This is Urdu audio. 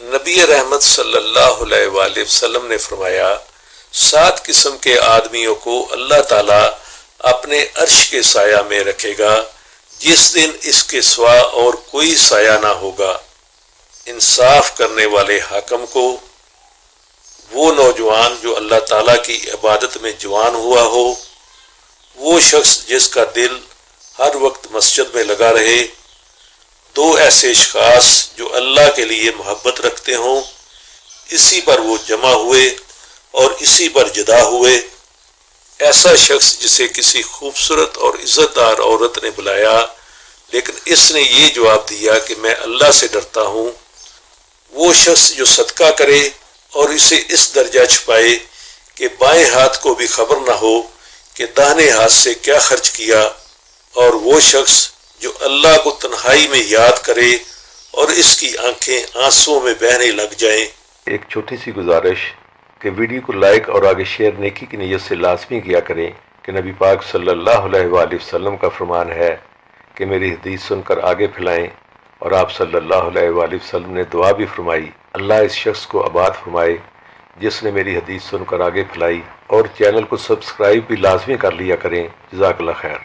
نبی رحمت صلی اللہ علیہ وآلہ وسلم نے فرمایا 7 قسم کے آدمیوں کو اللہ تعالیٰ اپنے عرش کے سایہ میں رکھے گا جس دن اس کے سوا اور کوئی سایہ نہ ہوگا۔ انصاف کرنے والے حاکم کو، وہ نوجوان جو اللہ تعالیٰ کی عبادت میں جوان ہوا ہو، وہ شخص جس کا دل ہر وقت مسجد میں لگا رہے، 2 ایسے اشخاص جو اللہ کے لیے محبت رکھتے ہوں، اسی پر وہ جمع ہوئے اور اسی پر جدا ہوئے، ایسا شخص جسے کسی خوبصورت اور عزت دار عورت نے بلایا لیکن اس نے یہ جواب دیا کہ میں اللہ سے ڈرتا ہوں، وہ شخص جو صدقہ کرے اور اسے اس درجہ چھپائے کہ بائیں ہاتھ کو بھی خبر نہ ہو کہ داہنے ہاتھ سے کیا خرچ کیا، اور وہ شخص جو اللہ کو تنہائی میں یاد کرے اور اس کی آنکھیں آنسوؤں میں بہنے لگ جائیں۔ ایک چھوٹی سی گزارش کہ ویڈیو کو لائک اور آگے شیئر نیکی کی نیت سے لازمی کیا کریں کہ نبی پاک صلی اللہ علیہ وآلہ وسلم کا فرمان ہے کہ میری حدیث سن کر آگے پھیلائیں، اور آپ صلی اللہ علیہ وآلہ وسلم نے دعا بھی فرمائی، اللہ اس شخص کو آباد فرمائے جس نے میری حدیث سن کر آگے پھیلائی، اور چینل کو سبسکرائب بھی لازمی کر لیا کریں۔ جزاک اللہ خیر۔